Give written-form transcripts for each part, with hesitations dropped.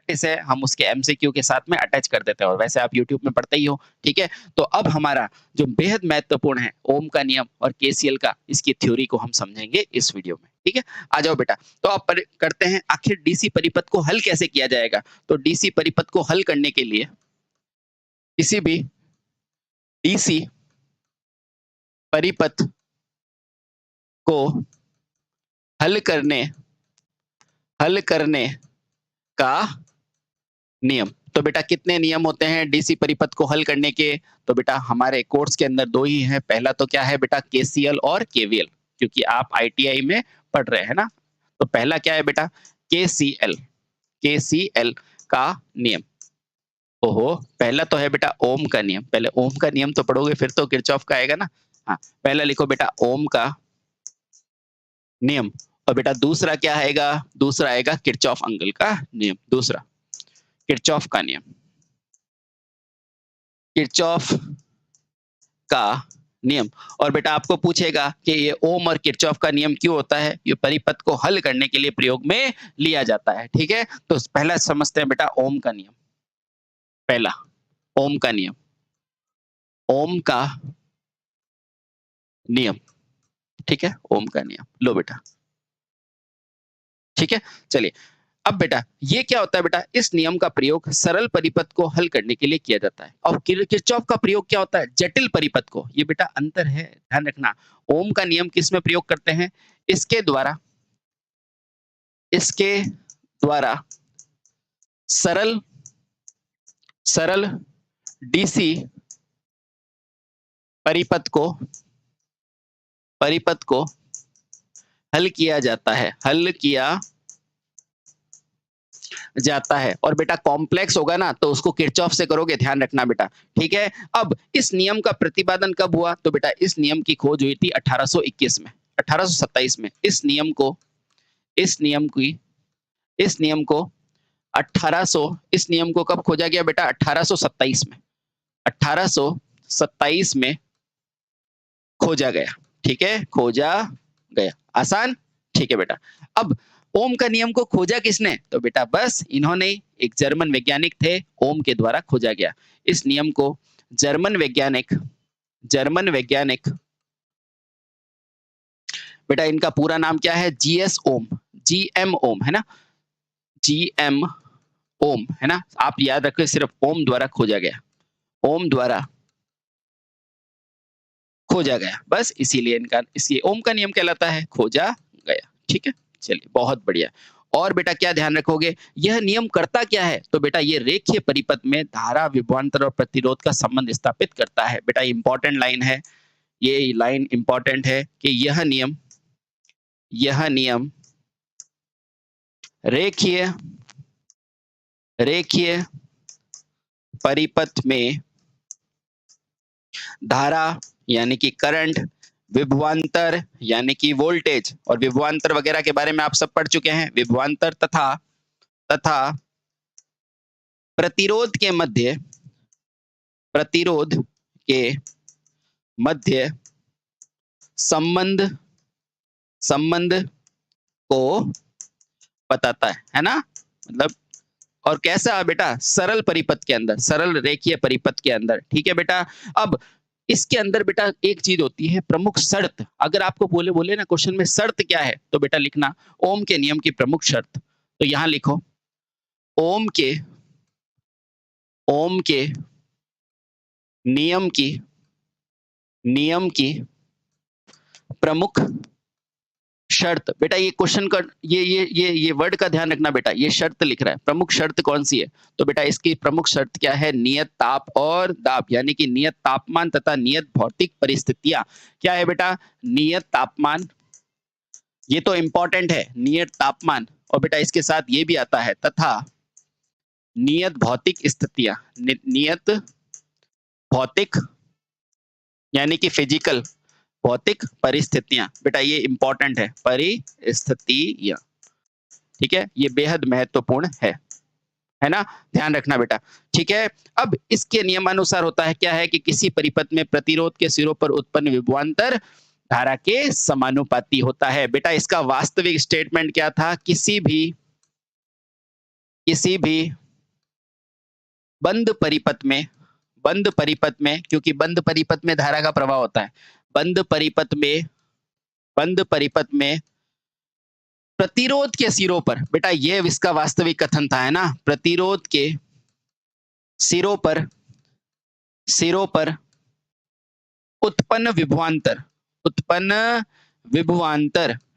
Practice है हम उसके एमसीक्यू के साथ में अटैच कर देते हैं और वैसे आप यूट्यूब में पढ़ते ही हो, ठीक है? तो अब हमारा जो बेहद महत्वपूर्ण है ओम का नियम और केसीएल का, इसकी थ्योरी को हम समझेंगे इस वीडियो में, ठीक है? आ जाओ बेटा। तो अब करते हैं आखिर डीसी परिपथ को हल कैसे किया जाएगा? तो डीसी परिपथ को हल करने के लिए किसी भी डीसी परिपथ को हल करने का नियम। तो बेटा कितने नियम होते हैं डीसी परिपथ को हल करने के? तो बेटा हमारे कोर्स के अंदर 2 ही हैं। पहला तो क्या है बेटा केसीएल और केवीएल, क्योंकि आप आईटीआई में पढ़ रहे हैं ना। तो पहला क्या है बेटा केसीएल, केसीएल का नियम। ओहो, पहला तो है बेटा ओम का नियम। पहले ओम का नियम तो पढ़ोगे फिर तो किरचॉफ का आएगा ना। हाँ, पहला लिखो बेटा ओम का नियम। और बेटा दूसरा क्या आएगा? दूसरा आएगा किरचॉफ अंकल का नियम। दूसरा किरचॉफ का नियम, किरचॉफ का नियम। और बेटा आपको पूछेगा कि ये ओम और किरचॉफ का नियम क्यों होता है? ये परिपथ को हल करने के लिए प्रयोग में लिया जाता है, ठीक है? तो पहला समझते हैं बेटा ओम का नियम। पहला ओम का नियम, ओम का नियम, ठीक है? ओम का नियम लो बेटा, ठीक है? चलिए अब बेटा ये क्या होता है बेटा? इस नियम का प्रयोग सरल परिपथ को हल करने के लिए किया जाता है। और किरचॉफ का प्रयोग क्या होता है? जटिल परिपथ को। ये बेटा अंतर है, ध्यान रखना। ओम का नियम किस में प्रयोग करते हैं? इसके द्वारा सरल सरल डीसी परिपथ को हल किया जाता है। और बेटा कॉम्प्लेक्स होगा ना तो उसको किरचॉफ से करोगे, ध्यान रखना बेटा, ठीक है? अब इस नियम का प्रतिपादन कब हुआ? तो बेटा इस नियम की खोज हुई थी 1821 में, 1827 में। इस नियम को 1800 कब खोजा गया बेटा? 1827 में। 1827 में खोजा गया, ठीक है? खोजा गया। आसान, ठीक है बेटा। अब ओम का नियम को खोजा किसने? तो बेटा बस इन्होंने, एक जर्मन वैज्ञानिक थे, ओम के द्वारा खोजा गया। इस नियम को जर्मन वैज्ञानिक बेटा इनका पूरा नाम क्या है? जीएस ओम, जीएम ओम है ना, जीएम ओम है ना। आप याद रखिए सिर्फ ओम द्वारा खोजा गया, ओम द्वारा खोजा गया, बस इसीलिए इनका इसलिए ओम का नियम कहलाता है, खोजा गया, ठीक है? चलिए बहुत बढ़िया। और बेटा क्या ध्यान रखोगे? यह नियम करता क्या है? तो बेटा ये रेखीय परिपथ में धारा, विभवांतर और प्रतिरोध का संबंध स्थापित करता है। बेटा इंपॉर्टेंट लाइन है, ये लाइन इंपॉर्टेंट है कि यह नियम रेखीय परिपथ में धारा यानी कि करंट, विभवांतर यानी कि वोल्टेज, और विभवांतर वगैरह के बारे में आप सब पढ़ चुके हैं। विभवांतर तथा प्रतिरोध के मध्य संबंध को बताता है ना? मतलब और कैसा बेटा? सरल परिपथ के अंदर, सरल रेखीय परिपथ के अंदर, ठीक है बेटा? अब इसके अंदर बेटा एक चीज होती है प्रमुख शर्त। अगर आपको बोले ना क्वेश्चन में शर्त क्या है, तो बेटा लिखना ओम के नियम की प्रमुख शर्त। तो यहां लिखो ओम के नियम की प्रमुख शर्त। बेटा ये क्वेश्चन का ये वर्ड का ध्यान रखना बेटा, ये शर्त लिख रहा है, प्रमुख शर्त कौन सी है? तो बेटा इसकी प्रमुख शर्त क्या है? नियत ताप और दाब, यानी कि नियत तापमान तथा नियत भौतिक परिस्थितियां। क्या है बेटा? नियत तापमान, ये तो इंपॉर्टेंट है, नियत तापमान। और बेटा इसके साथ ये भी आता है तथा नियत भौतिक स्थितियां, नियत भौतिक यानी कि फिजिकल, भौतिक परिस्थितियां। बेटा ये इंपॉर्टेंट है, परिस्थितियां, ठीक है? ये बेहद महत्वपूर्ण है ना? ध्यान रखना बेटा, ठीक है? अब इसके नियमानुसार होता है क्या है कि किसी परिपथ में प्रतिरोध के सिरों पर उत्पन्न विभवांतर धारा के समानुपाती होता है। बेटा इसका वास्तविक स्टेटमेंट क्या था? किसी भी किसी भी बंद परिपथ में, क्योंकि बंद परिपथ में धारा का प्रवाह होता है, बंद परिपथ में बंद परिपथ में प्रतिरोध के सिरों पर, बेटा ये इसका वास्तविक कथन था, है ना, प्रतिरोध के सिरों पर उत्पन्न विभवांतर,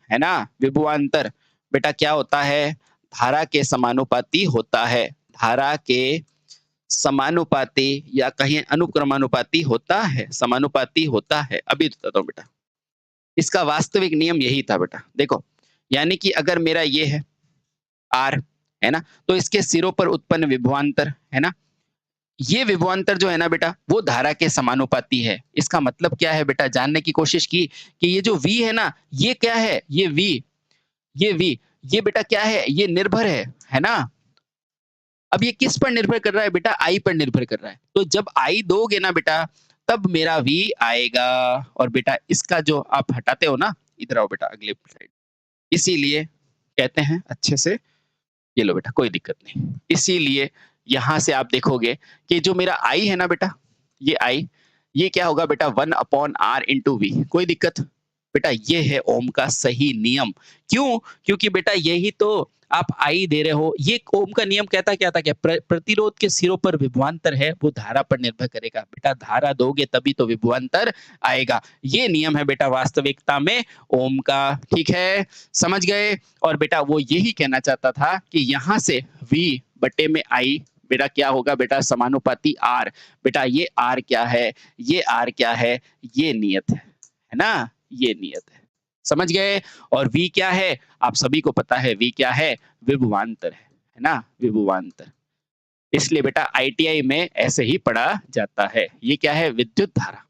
है ना, विभवांतर बेटा क्या होता है, धारा के समानुपाती होता है, धारा के समानुपाती या कहीं अनुक्रमानुपाती होता है, समानुपाती होता है। अभी बताता हूँ बेटा, इसका वास्तविक नियम यही था बेटा। देखो, यानी कि अगर मेरा ये है आर, है ना, तो इसके सिरों पर उत्पन्न विभवांतर, है ना, ये विभवांतर जो है ना बेटा, वो धारा के समानुपाती है। इसका मतलब क्या है बेटा, जानने की कोशिश की कि ये जो V है ना, ये क्या है, ये V, ये बेटा क्या है, ये निर्भर है ना। अब ये किस पर निर्भर कर रहा है बेटा, I पर निर्भर कर रहा है। तो जब I दोगे ना बेटा, तब मेरा V आएगा। और बेटा इसका जो आप हटाते हो ना, इधर आओ बेटा अगले साइड, इसीलिए कहते हैं अच्छे से, ये लो बेटा कोई दिक्कत नहीं। इसीलिए यहां से आप देखोगे कि जो मेरा I है ना बेटा, ये I, ये क्या होगा बेटा, 1/r इंटू वी। कोई दिक्कत बेटा, ये है ओम का सही नियम। क्यों? क्योंकि बेटा यही तो आप I दे रहे हो। ये ओम का नियम कहता क्या था, क्या प्रतिरोध के सिरों पर विभवांतर है, वो धारा पर निर्भर करेगा। बेटा धारा दोगे तभी तो विभवांतर आएगा। ये नियम है बेटा वास्तविकता में ओम का। ठीक है, समझ गए। और बेटा वो यही कहना चाहता था कि यहाँ से V बटे में I बेटा क्या होगा बेटा, समानुपाती R। बेटा ये R क्या है, ये R क्या है, ये नियत है ना, ये नियत है। समझ गए। और V क्या है, आप सभी को पता है V क्या है, विभवांतर है ना, विभवांतर। इसलिए बेटा ITI में ऐसे ही पढ़ा जाता है। ये क्या है, विद्युत धारा,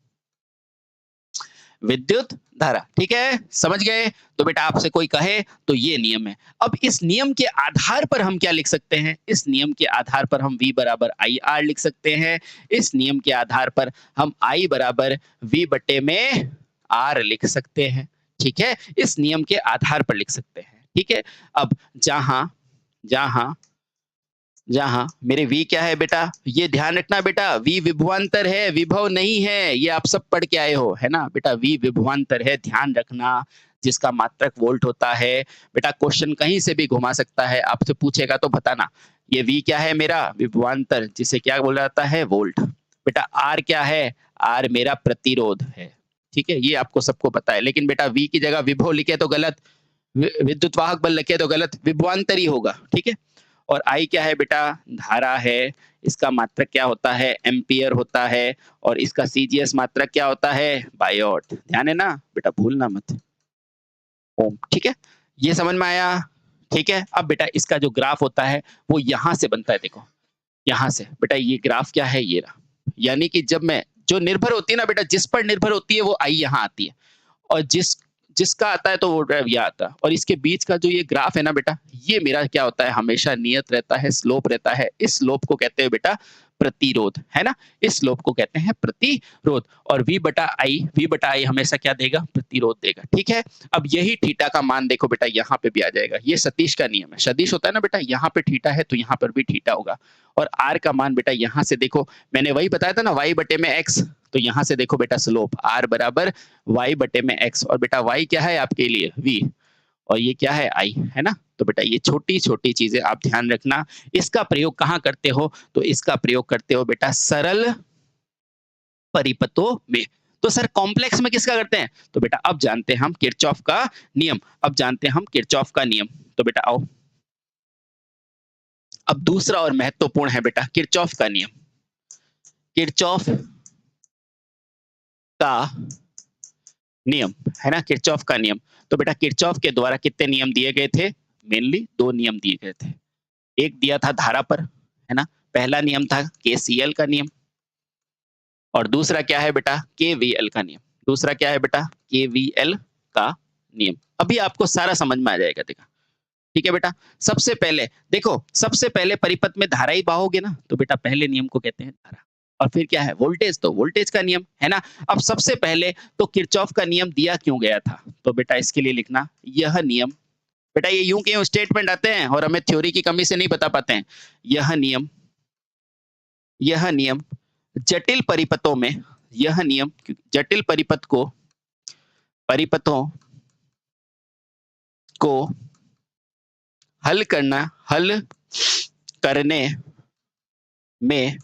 विद्युत धारा। ठीक है, समझ गए। तो बेटा आपसे कोई कहे तो ये नियम है। अब इस नियम के आधार पर हम क्या लिख सकते हैं, इस नियम के आधार पर हम V बराबर IR लिख सकते हैं। इस नियम के आधार पर हम I बराबर V बटे में R लिख सकते हैं। ठीक है, इस नियम के आधार पर लिख सकते हैं। ठीक है, अब जहां जहां जहां मेरे V क्या है बेटा, ये ध्यान रखना बेटा, V विभवांतर है, विभव नहीं है। ये आप सब पढ़ के आए हो, है ना बेटा, V विभवांतर है, ध्यान रखना, जिसका मात्रक वोल्ट होता है। बेटा क्वेश्चन कहीं से भी घुमा सकता है, आपसे पूछेगा तो बताना। ये V क्या है मेरा, विभवांतर, जिसे क्या बोला जाता है, वोल्ट। बेटा R क्या है, R मेरा प्रतिरोध है। ठीक है, ये आपको सबको पता है। लेकिन बेटा V की जगह विभव लिखे तो गलत, विद्युत वाहक बल लिखे तो गलत, विभवांतर ही होगा। ठीक है, और I क्या है बेटा, धारा है, इसका मात्रक क्या होता है, एम्पियर होता है। और इसका CGS मात्रक क्या होता है, बायोट। ध्यान है ना बेटा, भूलना मत, ओम। ठीक है, ये समझ में आया। ठीक है, अब बेटा इसका जो ग्राफ होता है वो यहां से बनता है। देखो यहां से बेटा, ये ग्राफ क्या है, ये रहा। यानी कि जब मैं, जो निर्भर होती है ना बेटा, जिस पर निर्भर होती है वो I यहाँ आती है, और जिसका आता है तो वो यहाँ आता है। और इसके बीच का जो ये ग्राफ है ना बेटा, ये मेरा क्या होता है, हमेशा नियत रहता है, स्लोप रहता है। इस स्लोप को कहते हैं बेटा प्रतिरोध, है ना, इस स्लोप को कहते हैं प्रतिरोध। और V बटा I हमेशा क्या देगा, प्रतिरोध देगा। ठीक है, अब यही थीटा का मान देखो बेटा, यहाँ पे भी आ जाएगा। ये सदिश का नियम है, सदिश होता है ना बेटा, यहाँ पे थीटा है तो यहाँ पर भी थीटा होगा। और R का मान बेटा यहाँ से देखो, मैंने वही बताया था ना, Y बटे में X, तो यहाँ से देखो बेटा स्लोप R बराबर Y बटे में X। और बेटा Y क्या है आपके लिए, V, और ये क्या है, I, है ना। तो बेटा ये छोटी छोटी चीजें आप ध्यान रखना। इसका प्रयोग कहाँ करते हो, तो इसका प्रयोग करते हो बेटा सरल परिपथों में। तो सर कॉम्प्लेक्स में किसका करते हैं, तो बेटा अब जानते हैं हम किरचॉफ का नियम। अब जानते हैं हम किरचॉफ का नियम। तो बेटा आओ, अब दूसरा और महत्वपूर्ण है बेटा किरचॉफ का नियम। किरचॉफ का नियम, है ना, किरचॉफ का नियम। तो बेटा किरचॉफ के द्वारा कितने नियम दिए गए थे, मेनली 2 नियम दिए गए थे। एक दिया था धारा पर, है ना, पहला नियम था KCL का नियम। और दूसरा क्या है बेटा, KVL का नियम। दूसरा क्या है बेटा, KVL का नियम। अभी आपको सारा समझ में आ जाएगा, देखा। ठीक है बेटा, सबसे पहले देखो, सबसे पहले परिपथ में धारा ही बहाओगे ना, तो बेटा पहले नियम को कहते हैं धारा। और फिर क्या है, वोल्टेज, तो वोल्टेज का नियम, है ना। अब सबसे पहले तो किरचॉफ का नियम दिया क्यों गया था, तो बेटा इसके लिए लिखना, यह नियम बेटा ये यूं के यूं स्टेटमेंट आते हैं और हमें थ्योरी की कमी से नहीं बता पाते हैं। यह नियम जटिल परिपथों में, यह नियम जटिल परिपथों को हल करने में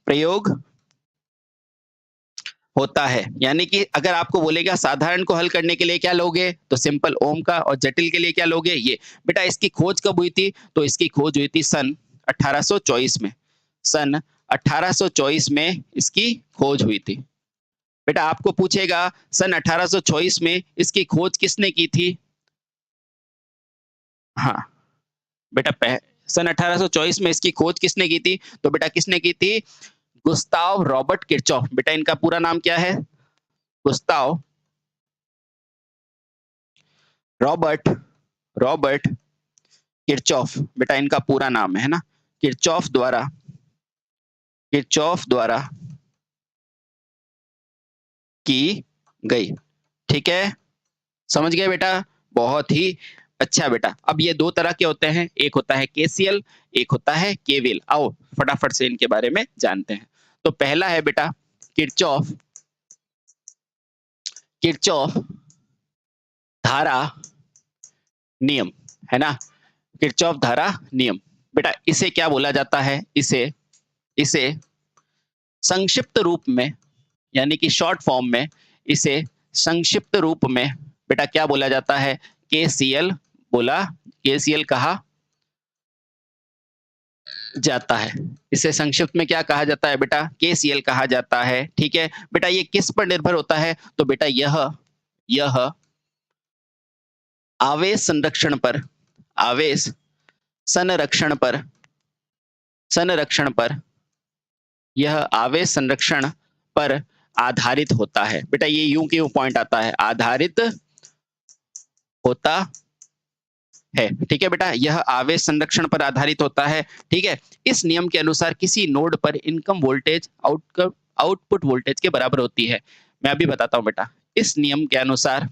प्रयोग होता है। यानी कि अगर आपको बोलेगा साधारण को हल करने के लिए क्या लोगे, तो सिंपल ओम का, और जटिल के लिए क्या लोगे, ये। बेटा इसकी खोज कब हुई थी, तो इसकी खोज हुई थी सन 1824 में। सन 1824 में इसकी खोज हुई थी। बेटा आपको पूछेगा सन 1824 में इसकी खोज किसने की थी? हाँ बेटा सन 1824 में इसकी खोज किसने की थी? तो बेटा किसने की थी? Gustav Robert Kirchhoff. बेटा इनका पूरा नाम क्या है? Gustav Robert Kirchhoff. बेटा इनका पूरा नाम है ना। किरचॉफ द्वारा की गई। ठीक है, समझ गए बेटा? बहुत ही अच्छा बेटा। अब ये दो तरह के होते हैं, एक होता है केसीएल, एक होता है केवीएल। आओ फटाफट से इनके बारे में जानते हैं। तो पहला है बेटा किरचॉफ धारा नियम, है ना। किरचॉफ धारा नियम। बेटा इसे क्या बोला जाता है? इसे संक्षिप्त रूप में, यानी कि शॉर्ट फॉर्म में, इसे संक्षिप्त रूप में बेटा क्या बोला जाता है? केसीएल केसीएल कहा जाता है। इसे संक्षिप्त में क्या कहा जाता है बेटा? केसीएल कहा जाता है। ठीक है बेटा, ये किस पर निर्भर होता है? तो बेटा यह आवेश संरक्षण पर यह आवेश संरक्षण पर आधारित होता है। बेटा ये यूं क्यों पॉइंट आता है? आधारित होता है। ठीक है बेटा, यह आवेश संरक्षण पर आधारित होता है। ठीक है, इस नियम के अनुसार किसी नोड पर इनकम वोल्टेज आउटपुट वोल्टेज के बराबर होती है। मैं अभी बताता हूं बेटा। इस नियम के अनुसार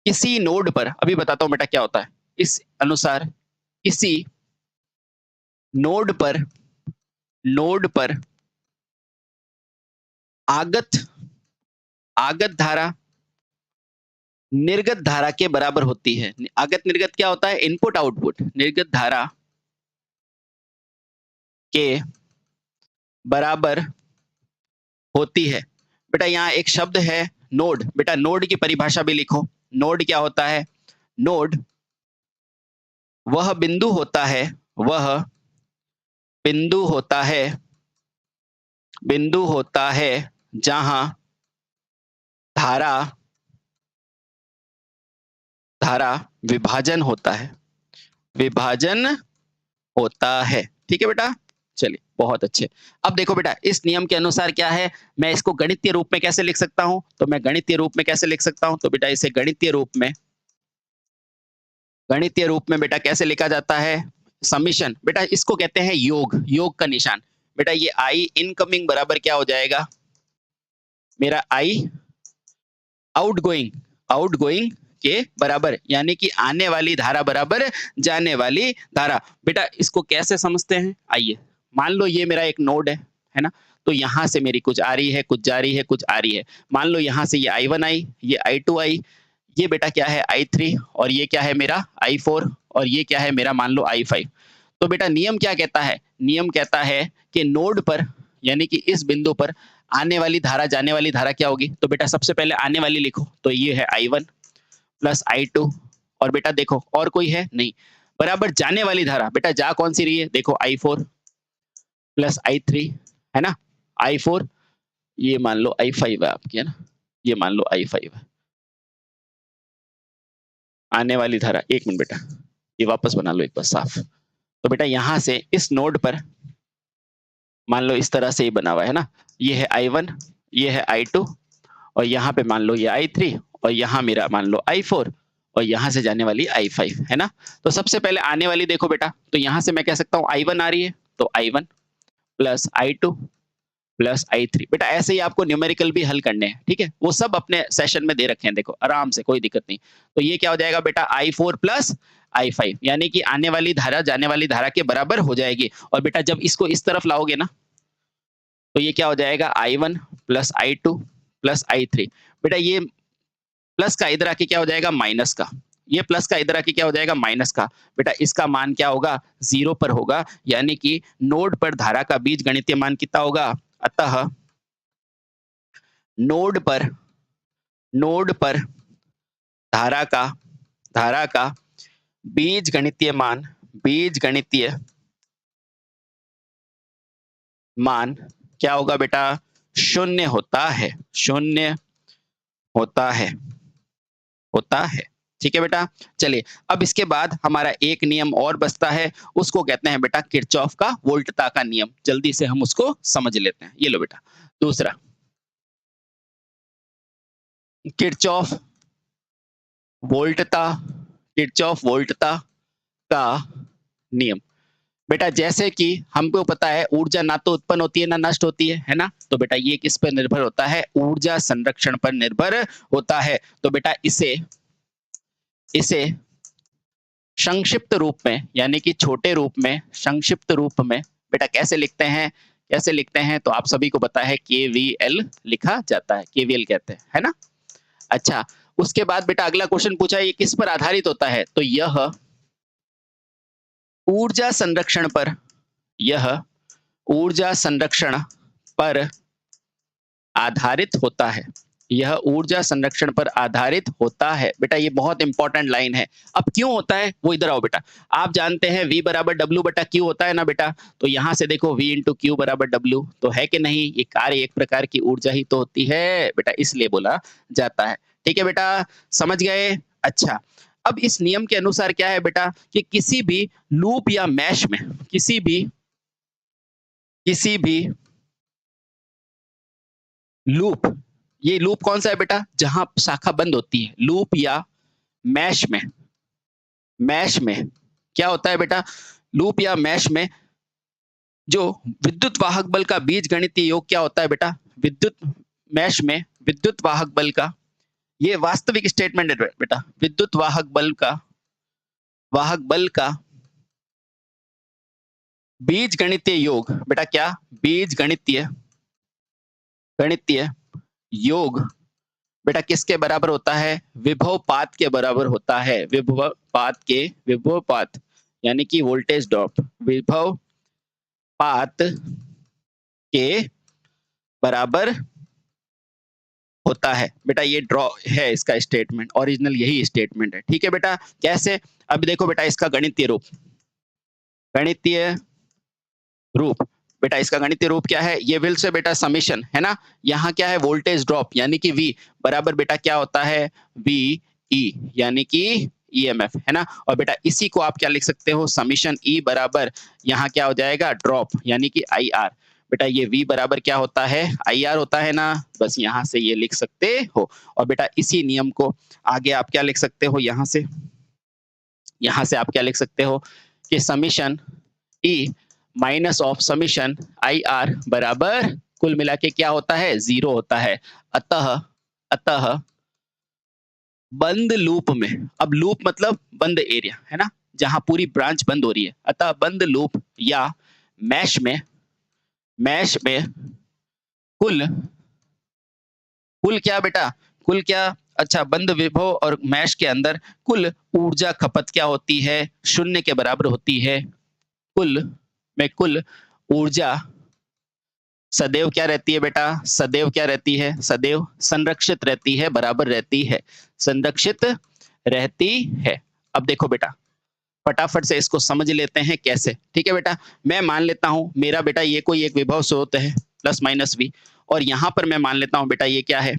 किसी नोड पर, अभी बताता हूं बेटा क्या होता है। इस अनुसार किसी नोड पर आगत धारा निर्गत धारा के बराबर होती है। आगत निर्गत क्या होता है? Input output. निर्गत धारा के बराबर होती है। बेटा यहाँ एक शब्द है नोड। बेटा नोड की परिभाषा भी लिखो। नोड क्या होता है? नोड वह बिंदु होता है जहां धारा विभाजन होता है। ठीक है बेटा, चलिए बहुत अच्छे। अब देखो बेटा, इस नियम के अनुसार क्या है, मैं इसको गणितीय रूप में कैसे लिख सकता हूं? तो मैं गणितीय रूप में कैसे लिख सकता हूं? तो बेटा इसे गणितीय रूप में बेटा कैसे लिखा जाता है? समीशन। बेटा इसको कहते हैं योग का निशान। बेटा ये आई इनकमिंग बराबर क्या हो जाएगा? मेरा आई आउटगोइंग के बराबर, यानी कि आने वाली धारा बराबर जाने वाली धारा। बेटा इसको कैसे समझते हैं? आइए, मान लो ये मेरा एक नोड है ना। तो यहां से मेरी कुछ आ रही है, कुछ जा रही है, कुछ आ रही है। मान लो यहां से ये I1 आई, ये I2 आई, ये बेटा क्या है? I3, और ये क्या है मेरा? I4, और ये क्या है मेरा? मान लो I5। तो बेटा नियम क्या कहता है? नियम कहता है कि नोड पर, यानी कि इस बिंदु पर आने वाली धारा जाने वाली धारा क्या होगी? तो बेटा सबसे पहले आने वाली लिखो, तो ये है I1 प्लस I2, और बेटा देखो और कोई है नहीं, बराबर जाने वाली धारा। बेटा जा कौन सी रही है? देखो I4 प्लस I3, है ना। I4, ये मान लो I5 है आपकी, है ना। ये मान लो I5 है आने वाली धारा। एक मिनट बेटा, ये वापस बना लो एक बार साफ। तो बेटा यहां से इस नोड पर मान लो इस तरह से ये बना हुआ है ना। ये है I1, ये है I2, और यहाँ पे मान लो ये I3, और यहाँ मेरा मान लो I4, और यहाँ से जाने वाली I5, है ना। तो सबसे पहले आने वाली देखो बेटा, तो यहाँ से मैं कह सकता हूँ I1 आ रही है, तो I1 plus I2 plus I3। बेटा ऐसे ही आपको न्यूमेरिकल भी हल करने हैं, ठीक है, वो सब अपने सेशन में दे रखे हैं, देखो आराम से, कोई दिक्कत नहीं। तो ये क्या हो जाएगा बेटा I4 प्लस I5, यानी कि आने वाली धारा जाने वाली धारा के बराबर हो जाएगी। और बेटा जब इसको इस तरफ लाओगे ना, तो ये क्या हो जाएगा I1 plus I2 plus I3। बेटा ये प्लस का इधर आके क्या हो जाएगा माइनस का, ये प्लस का इधर आके क्या हो जाएगा माइनस का। बेटा इसका मान क्या होगा 0 पर होगा, यानी कि नोड पर धारा का बीजगणितीय मान कितना होगा। अतः नोड पर धारा का बीजगणितीय मान क्या होगा बेटा, शून्य होता है। ठीक है बेटा, चलिए अब इसके बाद हमारा एक नियम और बचता है, उसको कहते हैं बेटा किरचॉफ का वोल्टता का नियम। जल्दी से हम उसको समझ लेते हैं। ये लो बेटा, दूसरा किरचॉफ वोल्टता का नियम। बेटा जैसे कि हमको पता है ऊर्जा ना तो उत्पन्न होती है ना नष्ट होती है ना, तो बेटा ये किस पर निर्भर होता है, ऊर्जा संरक्षण पर निर्भर होता है। तो बेटा इसे संक्षिप्त रूप में, यानी कि छोटे रूप में, संक्षिप्त रूप में बेटा कैसे लिखते हैं, तो आप सभी को पता है KVL लिखा जाता है, KVL कहते हैं, है ना। अच्छा, उसके बाद बेटा अगला क्वेश्चन पूछा है, ये किस पर आधारित होता है, तो यह ऊर्जा संरक्षण पर आधारित होता है। बेटा ये बहुत इंपॉर्टेंट लाइन है। अब क्यों होता है वो इधर आओ बेटा। आप जानते हैं V बराबर W बटा Q होता है ना बेटा, तो यहां से देखो V इंटू Q बराबर W तो है कि नहीं, ये कार्य एक प्रकार की ऊर्जा ही तो होती है बेटा, इसलिए बोला जाता है। ठीक है बेटा, समझ गए। अच्छा, अब इस नियम के अनुसार क्या है बेटा कि किसी भी लूप या मैश में, किसी भी लूप, ये लूप कौन सा है बेटा, जहां शाखा बंद होती है, लूप या मैश में क्या होता है बेटा, लूप या मैश में जो विद्युत वाहक बल का बीजगणितीय योग क्या होता है बेटा, मैश में विद्युत वाहक बल का, ये वास्तविक स्टेटमेंट है बेटा, विद्युत वाहक बल का बीजगणितीय योग, बेटा क्या, बीजगणितीय योग बेटा किसके बराबर होता है, विभवपात के बराबर होता है। विभवपात यानी कि वोल्टेज ड्रॉप, विभवपात के बराबर होता है। बेटा ये ड्रॉ है इसका स्टेटमेंट, ओरिजिनल यही स्टेटमेंट है। ठीक है बेटा, कैसे, अब देखो बेटा इसका गणितीय रूप, बेटा इसका गणितीय रूप क्या है, ये विल से बेटा समेशन है ना, यहाँ क्या है वोल्टेज ड्रॉप यानी कि V बराबर बेटा क्या होता है, VE यानी कि EMF है ना, और बेटा इसी को आप क्या लिख सकते हो, समेशन E बराबर यहाँ क्या हो जाएगा ड्रॉप यानी कि IR। बेटा ये V बराबर क्या होता है, IR होता है ना, बस यहाँ से ये लिख सकते हो। और बेटा इसी नियम को आगे आप क्या लिख सकते हो, यहाँ से आप क्या लिख सकते हो कि summation E minus of summation IR बराबर कुल मिला के क्या होता है, 0 होता है। अतः बंद लूप में, अब लूप मतलब बंद एरिया है ना, जहां पूरी ब्रांच बंद हो रही है, अतः बंद लूप या मैश में कुल क्या बेटा, कुल क्या, अच्छा बंद विभव और मैश के अंदर कुल ऊर्जा खपत क्या होती है, 0 के बराबर होती है। कुल ऊर्जा सदैव क्या रहती है बेटा, सदैव संरक्षित रहती है, बराबर रहती है, संरक्षित रहती है। अब देखो बेटा फटाफट से इसको समझ लेते हैं कैसे। ठीक है बेटा, मैं मान लेता हूं मेरा बेटा ये कोई एक विभव स्रोत है प्लस माइनस V, और यहाँ पर मैं मान लेता हूं बेटा ये क्या है,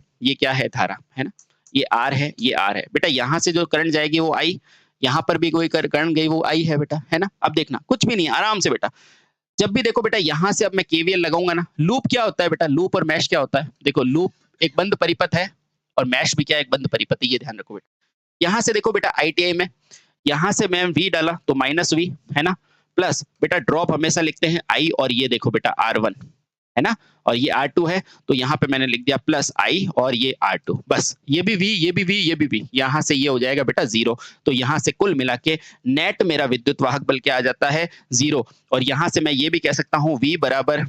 धारा है ना, ये R है, बेटा यहाँ से जो करंट जाएगी वो I, यहाँ पर भी कोई करंट गई वो I है बेटा, है ना। अब देखना कुछ भी नहीं, आराम से बेटा, जब भी देखो बेटा यहाँ से अब मैं KVL लगाऊंगा ना, लूप क्या होता है बेटा, लूप और मैश क्या होता है, देखो लूप एक बंद परिपथ है और मैश भी क्या एक बंद परिपथ है, ये ध्यान रखो बेटा। यहाँ से देखो बेटा ITI में, यहाँ से मैं V डाला तो माइनस V है ना, प्लस बेटा ड्रॉप हमेशा लिखते हैं I, और ये देखो बेटा R1 है है ना, और ये R2 है, तो यहाँ पे मैंने लिख दिया प्लस I और ये R2, बस ये भी V, ये भी V, ये भी V, यहाँ से ये हो जाएगा बेटा 0। तो यहाँ से कुल मिला के नेट मेरा विद्युत वाहक बल क्या आ जाता है 0। और यहाँ से मैं ये भी कह सकता हूँ V बराबर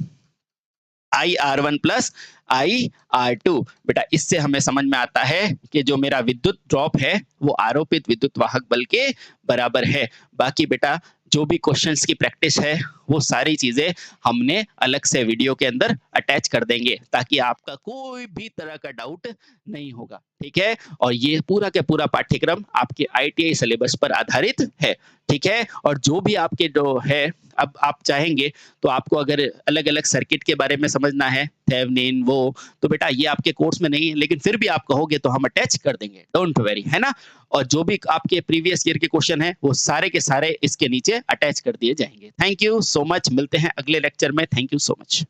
IR1 प्लस IR2। बेटा इससे हमें समझ में आता है कि जो मेरा विद्युत ड्रॉप है वो आरोपित विद्युत वाहक बल के बराबर है। बाकी बेटा जो भी क्वेश्चंस की प्रैक्टिस है वो सारी चीजें हमने अलग से वीडियो के अंदर अटैच कर देंगे ताकि आपका कोई भी तरह का डाउट नहीं होगा, ठीक है। और ये पूरा का पूरा पाठ्यक्रम आपके ITI सिलेबस पर आधारित है, ठीक है। और जो भी आपके जो है, अब आप चाहेंगे तो आपको अगर अलग अलग सर्किट के बारे में समझना है, थेवेनिन वो, तो बेटा ये आपके कोर्स में नहीं है, लेकिन फिर भी आप कहोगे तो हम अटैच कर देंगे, डोंट वरी, है ना। और जो भी आपके प्रीवियस ईयर के क्वेश्चन है वो सारे के सारे इसके नीचे अटैच कर दिए जाएंगे। थैंक यू सो मच, मिलते हैं अगले लेक्चर में। Thank you so much.